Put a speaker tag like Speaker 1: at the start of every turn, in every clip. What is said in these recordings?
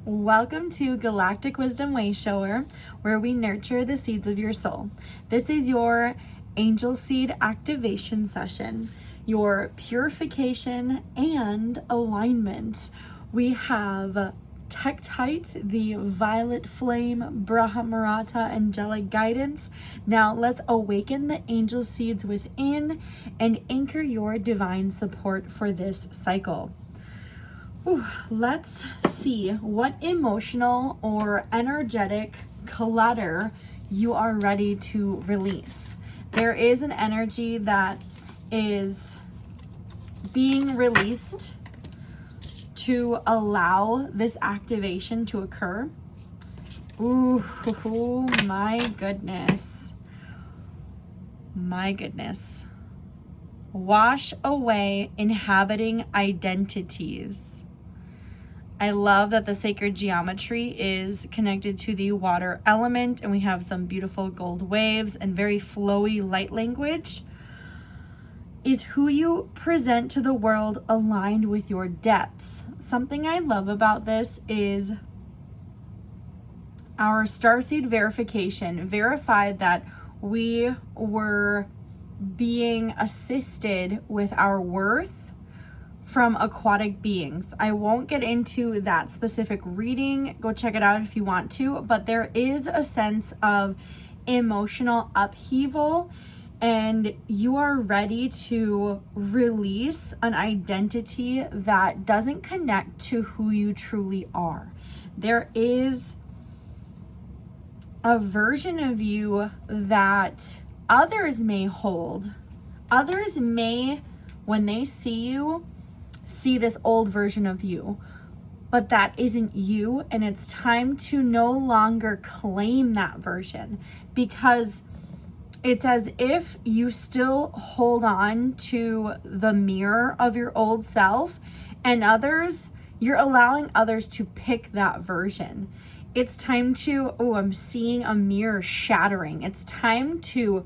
Speaker 1: Welcome to Galactic Wisdom Way Shower, where we nurture the seeds of your soul. This is your Angelseed activation session, your purification and alignment. We have Tektite, the violet flame, Brahmarata, angelic guidance. Now let's awaken the angel seeds within and anchor your divine support for this cycle. Let's see what emotional or energetic clutter you are ready to release. There is an energy that is being released to allow this activation to occur. Ooh, my goodness. My goodness. Wash away inhabiting identities. I love that the sacred geometry is connected to the water element, and we have some beautiful gold waves and very flowy light language. Is who you present to the world aligned with your depths? Something I love about this is our starseed verification verified that we were being assisted with our worth from aquatic beings. I won't get into that specific reading. Go check it out if you want to, but there is a sense of emotional upheaval, and you are ready to release an identity that doesn't connect to who you truly are. There is a version of you that others may hold. Others may, when they see you, see this old version of you, but that isn't you, and it's time to no longer claim that version, because it's as if you still hold on to the mirror of your old self, and you're allowing others to pick that version. It's time to, I'm seeing a mirror shattering. It's time to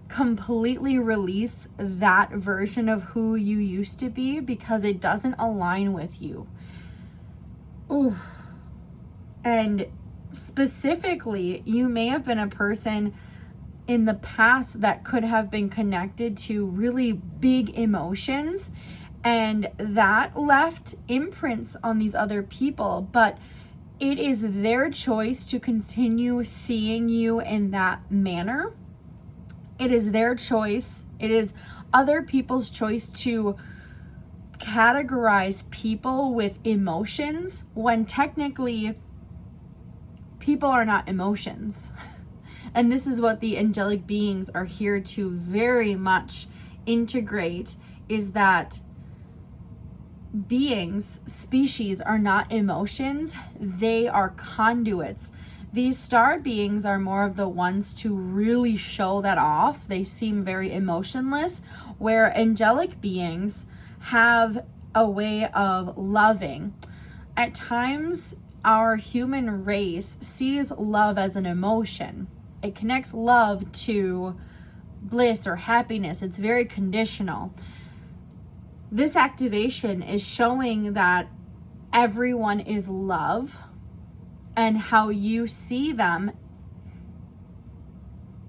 Speaker 1: completely release that version of who you used to be because it doesn't align with you. Ooh. And specifically, you may have been a person in the past that could have been connected to really big emotions, and that left imprints on these other people, but it is their choice to continue seeing you in that manner. It is their choice. It is other people's choice to categorize people with emotions when technically people are not emotions. And this is what the angelic beings are here to very much integrate, is that beings, species, are not emotions. They are conduits. These star beings are more of the ones to really show that off. They seem very emotionless, where angelic beings have a way of loving. At times, our human race sees love as an emotion. It connects love to bliss or happiness. It's very conditional. This activation is showing that everyone is love, and how you see them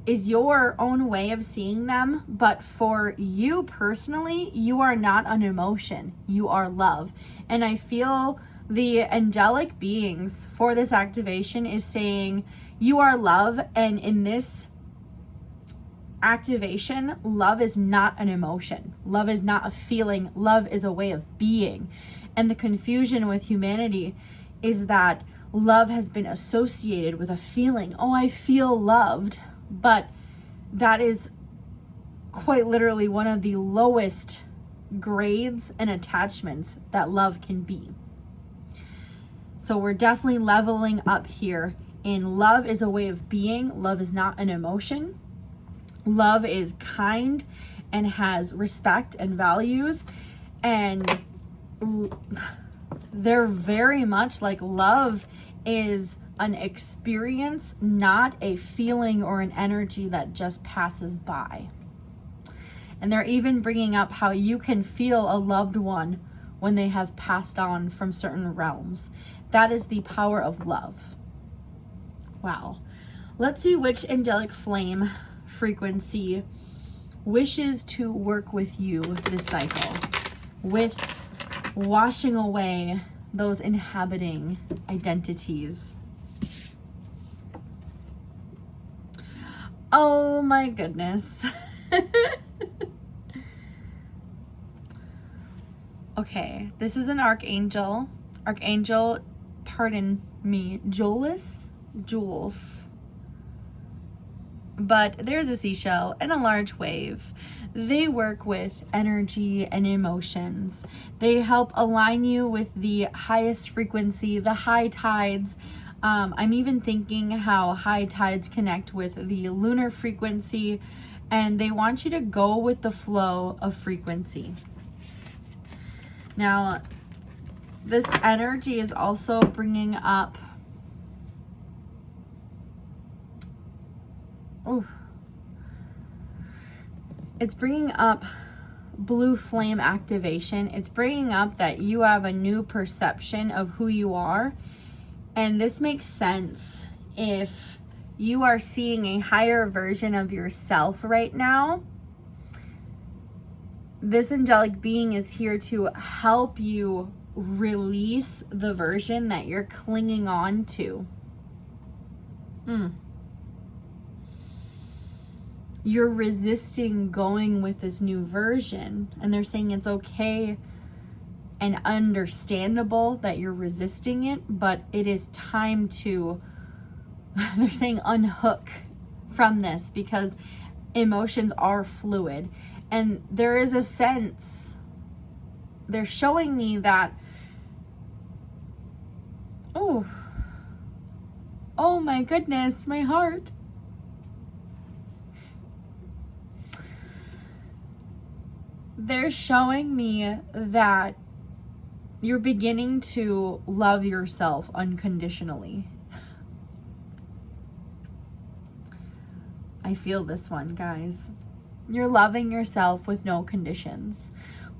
Speaker 1: is your own way of seeing them. But for you personally, you are not an emotion. You are love. And I feel the angelic beings for this activation is saying you are love. And in this activation, love is not an emotion. Love is not a feeling. Love is a way of being. And the confusion with humanity is that love has been associated with a feeling. Oh, I feel loved. But that is quite literally one of the lowest grades and attachments that love can be. So we're definitely leveling up here. And love is a way of being. Love is not an emotion. Love is kind and has respect and values. And they're very much like love is an experience, not a feeling or an energy that just passes by. And they're even bringing up how you can feel a loved one when they have passed on from certain realms. That is the power of love. Wow. Let's see which angelic flame frequency wishes to work with you this cycle, with washing away those inhabiting identities. Oh my goodness. Okay, this is an archangel. Archangel, pardon me, Jules. But there's a seashell and a large wave. They work with energy and emotions. They help align you with the highest frequency, the high tides. I'm even thinking how high tides connect with the lunar frequency, and they want you to go with the flow of frequency. Now, this energy is also bringing up it's bringing up blue flame activation. It's bringing up that you have a new perception of who you are. And this makes sense if you are seeing a higher version of yourself right now. This angelic being is here to help you release the version that you're clinging on to. You're resisting going with this new version, and they're saying it's okay and understandable that you're resisting it, but it is time to, they're saying, unhook from this, because emotions are fluid. And there is a sense, they're showing me that, oh my goodness, my heart. They're showing me that you're beginning to love yourself unconditionally. I feel this one, guys. You're loving yourself with no conditions.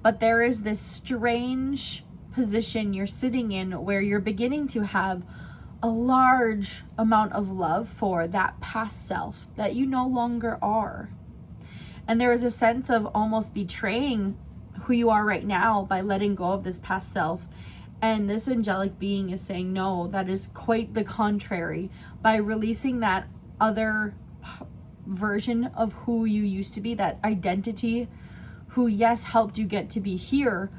Speaker 1: But there is this strange position you're sitting in where you're beginning to have a large amount of love for that past self that you no longer are. And there is a sense of almost betraying who you are right now by letting go of this past self. And this angelic being is saying, no, that is quite the contrary. By releasing that other version of who you used to be, that identity, who, yes, helped you get to be here,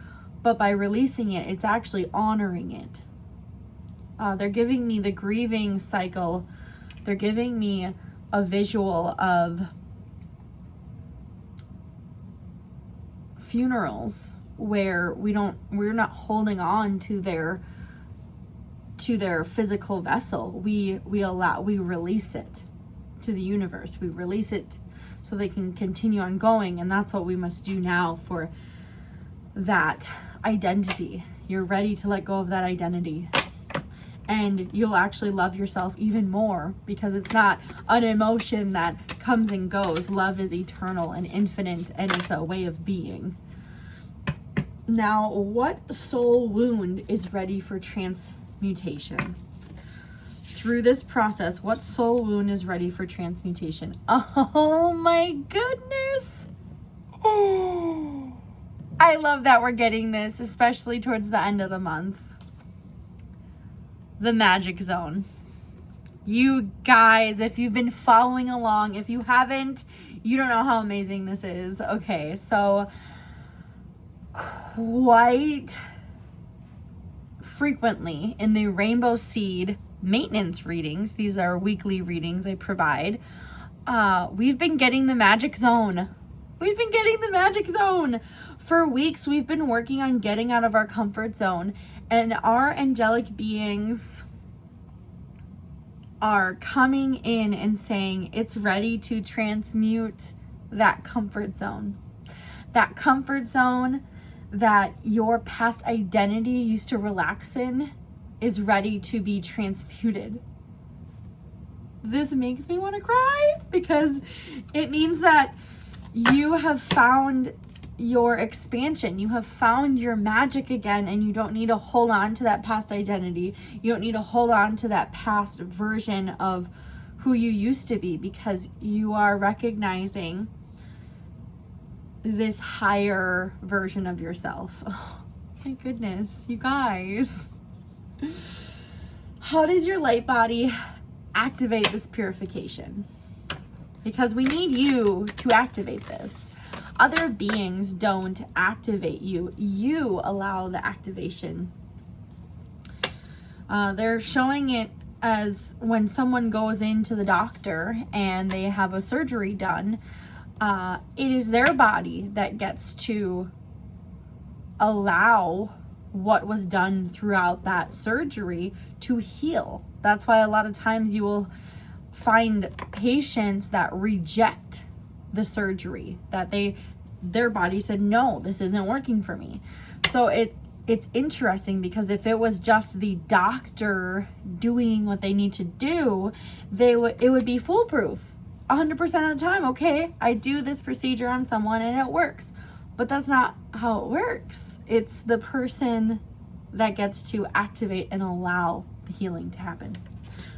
Speaker 1: but by releasing it, it's actually honoring it. They're giving me the grieving cycle. They're giving me a visual of funerals where we're not holding on to their physical vessel. We release it to the universe. We release it so they can continue on going, and that's what we must do now for that identity. You're ready to let go of that identity, and you'll actually love yourself even more, because it's not an emotion that comes and goes. Love is eternal and infinite, and it's a way of being. Now, what soul wound is ready for transmutation? Through this process, what soul wound is ready for transmutation? Oh my goodness. Oh, I love that we're getting this, especially towards the end of the month. The magic zone. You guys, if you've been following along, if you haven't, you don't know how amazing this is. Okay, so quite frequently in the Rainbow Seed maintenance readings, these are weekly readings I provide, we've been getting the magic zone. We've been getting the magic zone. For weeks, we've been working on getting out of our comfort zone, and our angelic beings are coming in and saying it's ready to transmute that comfort zone. That comfort zone that your past identity used to relax in is ready to be transmuted. This makes me want to cry, because it means that you have found your expansion. You have found your magic again, and you don't need to hold on to that past identity. You don't need to hold on to that past version of who you used to be, because you are recognizing this higher version of yourself. Oh my goodness, you guys. How does your light body activate this purification? Because we need you to activate this. Other beings don't activate you. You allow the activation. They're showing it as when someone goes into the doctor and they have a surgery done, it is their body that gets to allow what was done throughout that surgery to heal. That's why a lot of times you will find patients that reject the surgery, that their body said, no, this isn't working for me. So it's interesting, because if it was just the doctor doing what they need to do, it would be foolproof 100% of the time. Okay, I do this procedure on someone and it works. But that's not how it works. It's the person that gets to activate and allow the healing to happen.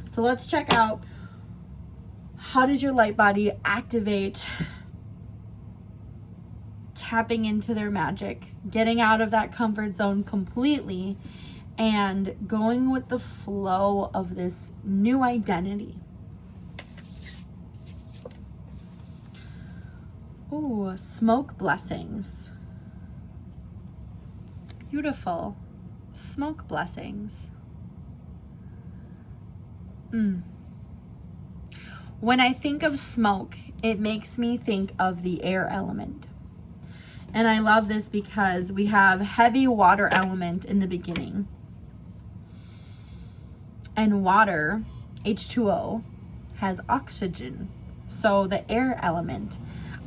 Speaker 1: So let's check out, how does your light body activate tapping into their magic, getting out of that comfort zone completely, and going with the flow of this new identity. Ooh, smoke blessings. Beautiful. Smoke blessings. When I think of smoke, it makes me think of the air element. And I love this because we have heavy water element in the beginning. And water, H2O, has oxygen. So the air element.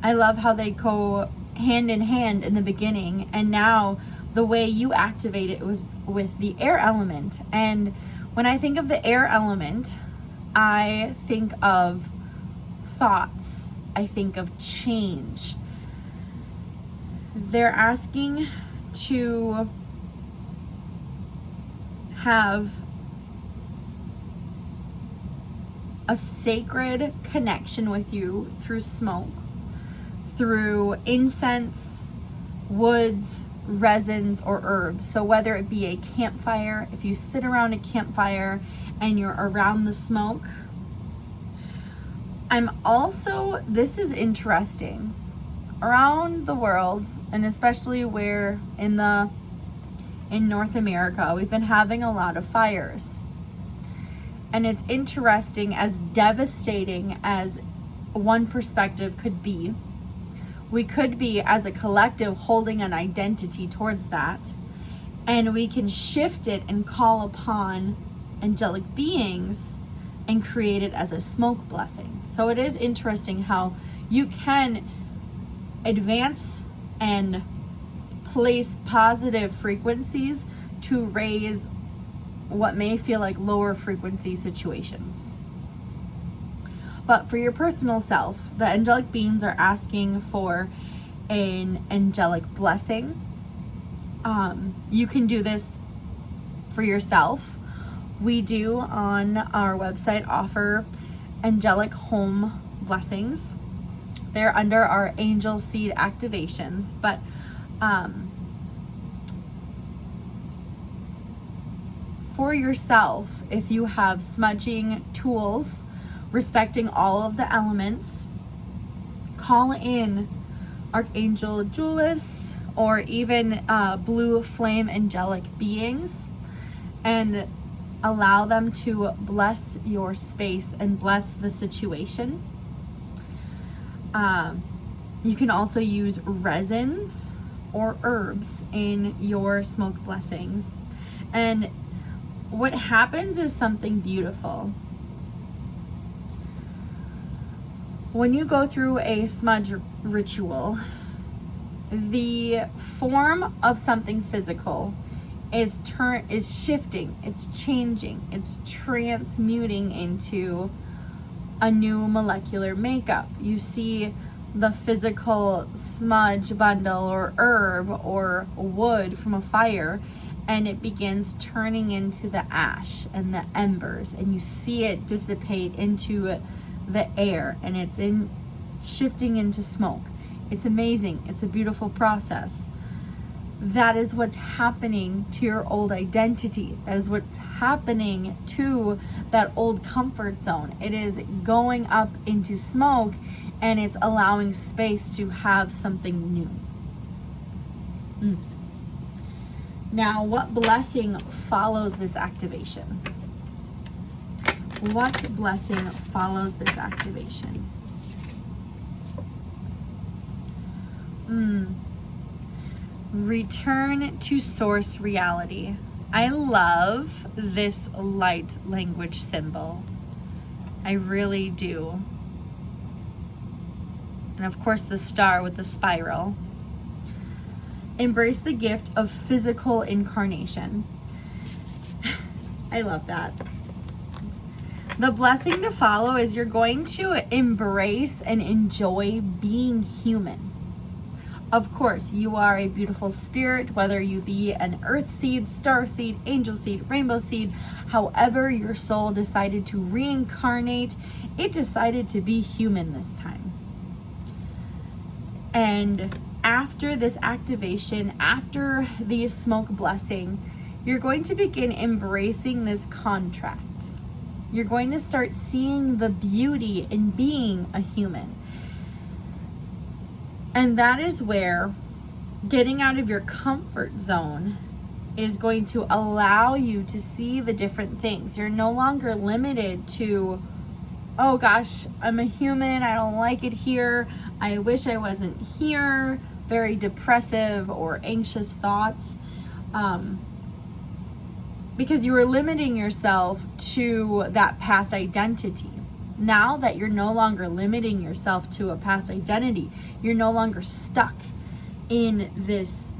Speaker 1: I love how they go hand in hand in the beginning. And now the way you activate it was with the air element. And when I think of the air element, I think of thoughts. I think of change. They're asking to have a sacred connection with you through smoke, through incense, woods, resins, or herbs. So whether it be a campfire, if you sit around a campfire and you're around the smoke. This is interesting. Around the world, and especially where in North America, we've been having a lot of fires. And it's interesting, as devastating as one perspective could be, we could be as a collective holding an identity towards that, and we can shift it and call upon angelic beings and create it as a smoke blessing. So it is interesting how you can advance and place positive frequencies to raise what may feel like lower frequency situations. But for your personal self, the angelic beings are asking for an angelic blessing. You can do this for yourself. We do on our website offer angelic home blessings. They're under our Angelseed activations, but for yourself, if you have smudging tools, respecting all of the elements, call in Archangel Julius or even blue flame angelic beings and allow them to bless your space and bless the situation. You can also use resins or herbs in your smoke blessings. And what happens is something beautiful. When you go through a smudge ritual, the form of something physical is shifting, it's changing, it's transmuting into a new molecular makeup. You see the physical smudge, bundle, or herb or wood from a fire, and it begins turning into the ash and the embers, and you see it dissipate into the air, and it's shifting into smoke. It's amazing. It's a beautiful process. That is what's happening to your old identity. That is what's happening to that old comfort zone. It is going up into smoke, and it's allowing space to have something new. Now, what blessing follows this activation? What blessing follows this activation? Return to source reality. I love this light language symbol. I really do. And of course, the star with the spiral. Embrace the gift of physical incarnation. I love that. The blessing to follow is you're going to embrace and enjoy being human. Of course, you are a beautiful spirit, whether you be an earth seed, star seed, angel seed, rainbow seed, however your soul decided to reincarnate, it decided to be human this time. And after this activation, after the smoke blessing, you're going to begin embracing this contract. You're going to start seeing the beauty in being a human. And that is where getting out of your comfort zone is going to allow you to see the different things. You're no longer limited to, oh gosh, I'm a human, I don't like it here, I wish I wasn't here, very depressive or anxious thoughts. Because you were limiting yourself to that past identity. Now that you're no longer limiting yourself to a past identity, you're no longer stuck in this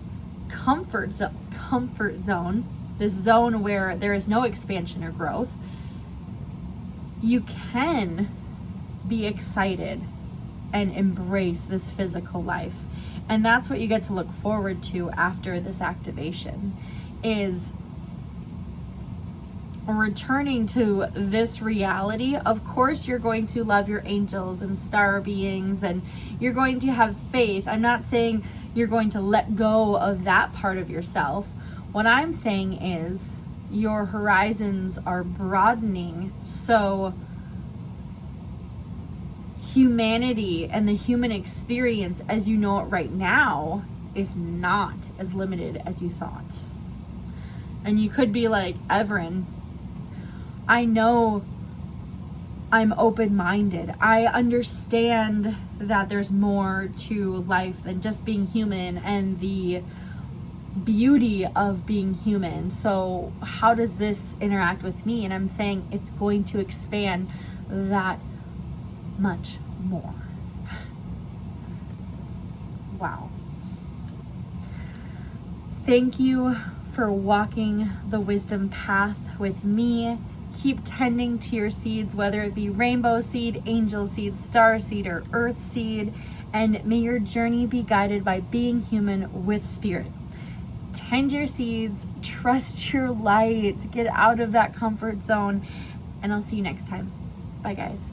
Speaker 1: comfort zone, this zone where there is no expansion or growth. You can be excited and embrace this physical life. And that's what you get to look forward to after this activation, is returning to this reality. Of course, you're going to love your angels and star beings, and you're going to have faith. I'm not saying you're going to let go of that part of yourself. What I'm saying is your horizons are broadening, so humanity and the human experience as you know it right now is not as limited as you thought. And you could be like, Everin, I know I'm open-minded. I understand that there's more to life than just being human and the beauty of being human. So how does this interact with me? And I'm saying it's going to expand that much more. Wow. Thank you for walking the wisdom path with me. Keep tending to your seeds, whether it be rainbow seed, angel seed, star seed, or earth seed, and may your journey be guided by being human with spirit. Tend your seeds, trust your light, get out of that comfort zone, and I'll see you next time. Bye, guys.